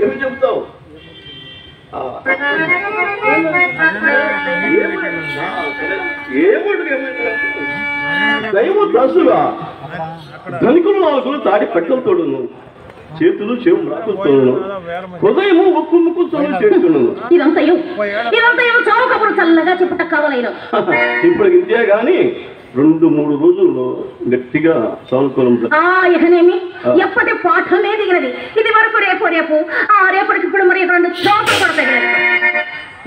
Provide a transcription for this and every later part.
ఏమి చెబుతావు? దైవ దశగా ధనికులు నాలుగులు తాడి పెట్టలతోడును చేతులు చెవు రాకుతోను హృదయము ఒక్కు ముక్కుతో చేస్తున్నాను. చల్లగా చెప్పుట కావాలైన ఇప్పుడు ఇంతే గాని 2-3 రోజుల్లో గట్టిగా సానుకూలం. ఇకనేమి ఎప్పటి పాఠమే దిగినది. ఇది వరకు రేపు రేపటికి ఇప్పుడు మరి 2 చోట్ల పడతాయి.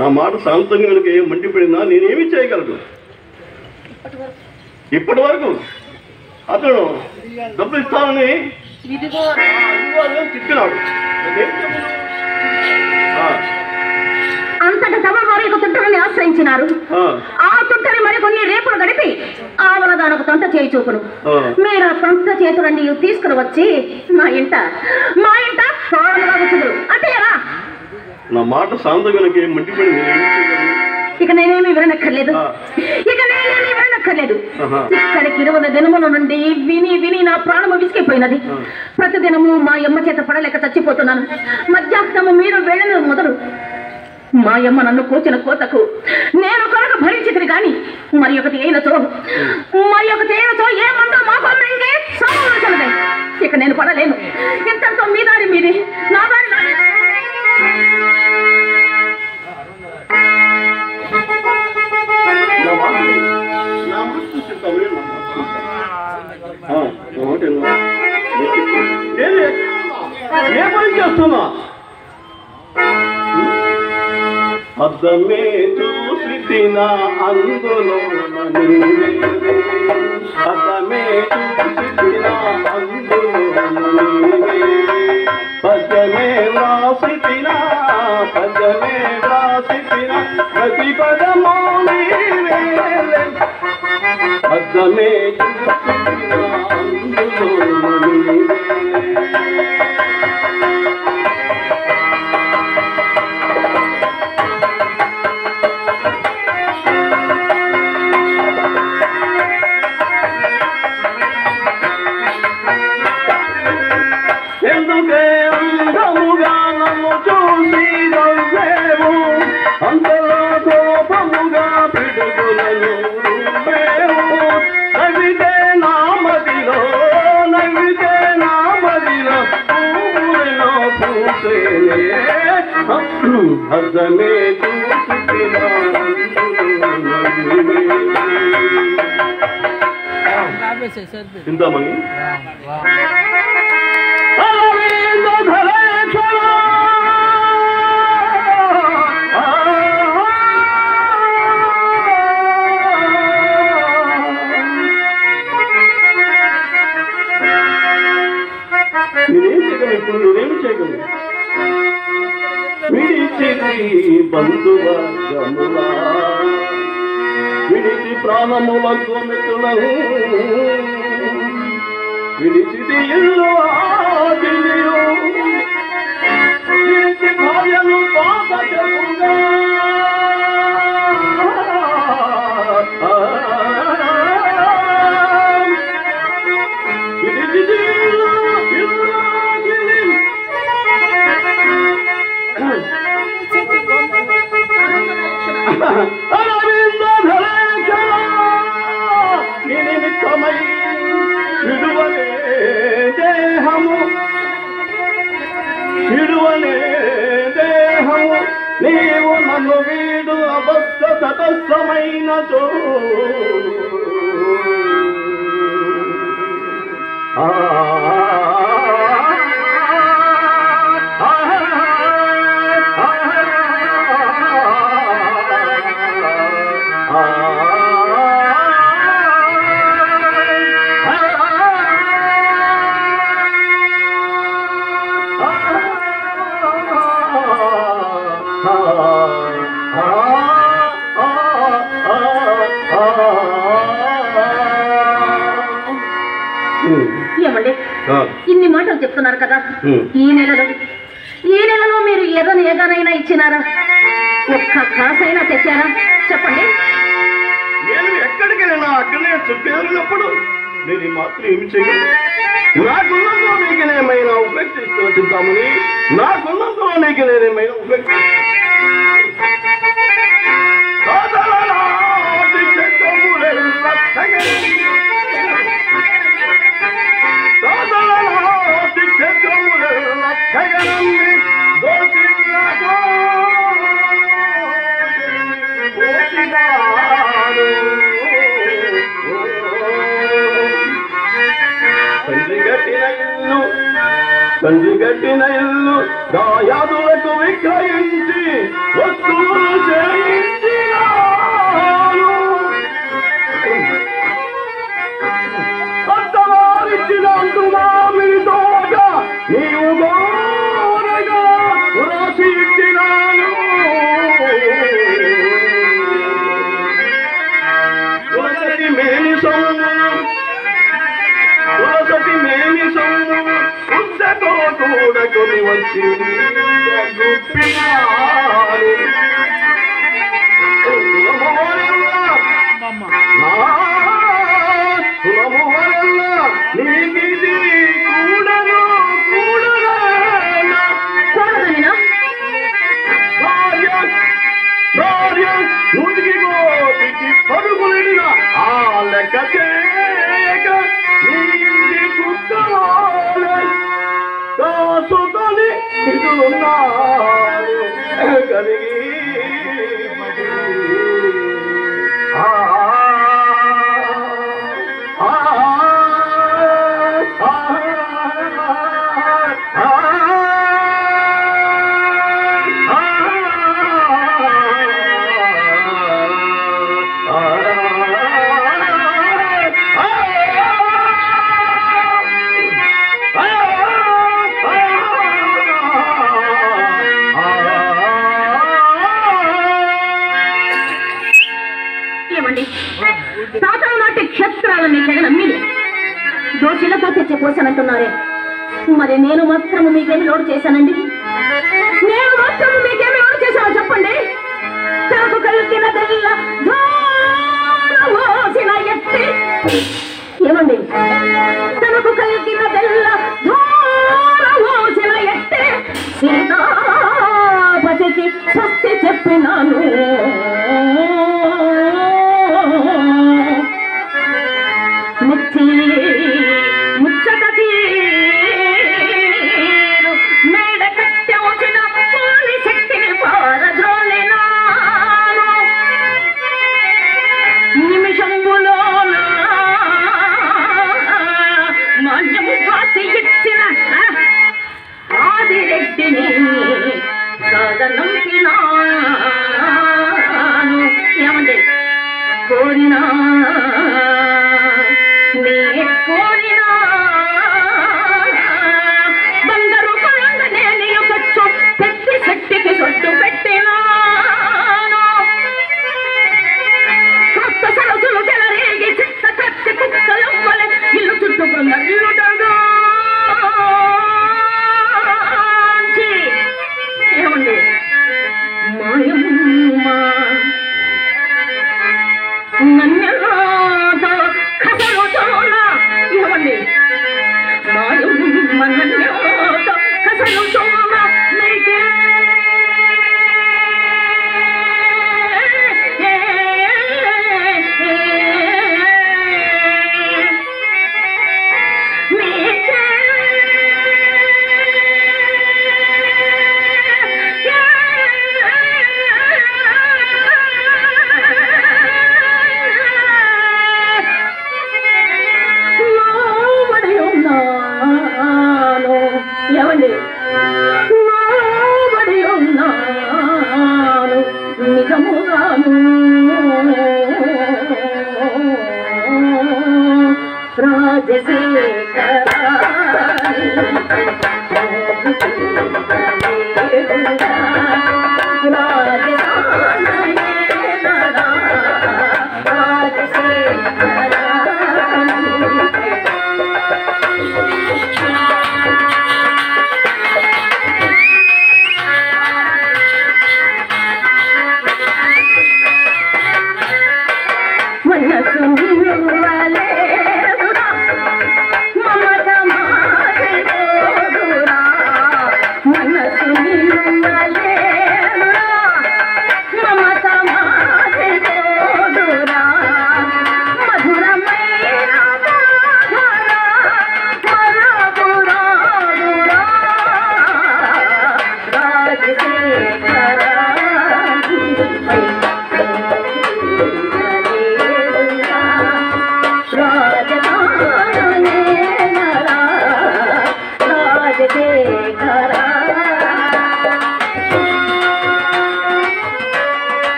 నా మాట శాంతంగా కనుక ఏం మండిపడినా నేనేమి చేయగలను? ఇప్పటి వరకు అతను డబ్బులు ఇస్తానని తిప్పినాడు. అంతటి తమ వారి యొక్క తుంటని ఆశ్రయించినారు. ఆ తుంటని మరికొన్ని రేపులు గడిపి ఆవల దానికి తొంట చేయి చూపును. మీరు ఆ తొంట చేతులన్నీ తీసుకుని వచ్చి మా ఇంట కూర్చుందరు అంతేరా? నా మాట శాంతంగా ఏం మండిపడి ఇక నేనేమి వినక్కర్లేదు. ఇక్కడికి 20 దినముల నుండి విని నా ప్రాణము విసిగిపోయినది. ప్రతిదినము మా అమ్మ చేత పడలేక చచ్చిపోతున్నాను. మధ్యాహ్నము మీరు వెళ్ళిన మొదలు మా అమ్మ నన్ను కూర్చిన కోతకు నేను కొరకు భరించితిని కానీ మరి ఒకటి అయినచో ఏ మందో మా పనులే సామాన్యులదే. ఇక నేను పడలేను. ఇంతతో మీ దారి మీది, నా దారి నాది. ఏ పని చేస్తున్నా? అద్దమే చూసి తిన అందులో అద్దమే చూసి తిన అందులో పద్యమే వ్రాసి తిన ప్రతి పదమో అద్దమే చూసి తిన అందులో అద్దమే చింతామణి నేనేం చేయగలను? విడిచిది బంధువర్గములా విడిచి ప్రాణములకు మిత్రులను విడిచిది ఇల్లు ఆదిలియు విడిచి భార్యను పాపజముగా విడిచిది నిమిత్తమై విడువలే దేహము నీవు నన్ను వీడు అబద్ధ తటస్థమైనచో ఏమండి ఇన్ని మాటలు చెప్తున్నారు కదా, ఈ నెలలో మీరు ఏదైనా ఇచ్చినారా? ఒక్క కాసైనా తెచ్చారా? చెప్పండి. నేను ఎక్కడికి వెళ్ళినా అక్కడనే చెప్పేటప్పుడు నేను మాత్రం ఏమి చేయగలను? నాకున్నందులో నీకు నేమైనా ఉపేక్షిస్తున్న చింతామణి, నాకున్నందులో నీకు నేనేమైనా తండ్రి గట్టిన ఇల్లు దాయాదులకు విక్రయించి వస్తువులు చేయించినాను. అంతవారిచ్చినందు మామిడితోగా నీవు గోరగా రాసి ఇచ్చినాను. తులసటి మేని సొమ్ము ఉద్దతో కూడకొని వచ్చి నీకిది కూడను భార్య నూటికి గోటికి పరుగులిన ఆ లెక్క చేయక నీటి కుక్కవాలే కాసుకొని ఇటున్నారు కలిగి తాతలు నాటి క్షేత్రాలని జగనమ్మి దోషులతో తెచ్చిపోసానంటున్నారే, మరి నేను మాత్రం మీకేమి లోటు చేశానండి? నేను మాత్రం మీకేమి లోటు చేశానో చెప్పండి. తనకు కలిగినదల్లా ధోసిన ఎత్తి ఏమండి, తనకు కలిగినదల్లా ధోసిన ఎత్తి సీతాపతికి స్వస్తి చెప్పినాను. ముచ్చట తీరు మేడ కట్టె వచ్చిన పోలి శక్తిని పారజోలినాను. నిమిషంబులోన మాన్యము కాసి ఇచ్చిన ఆదిరెడ్డిని సాగనంపినాను. ఏమండి, కోరిన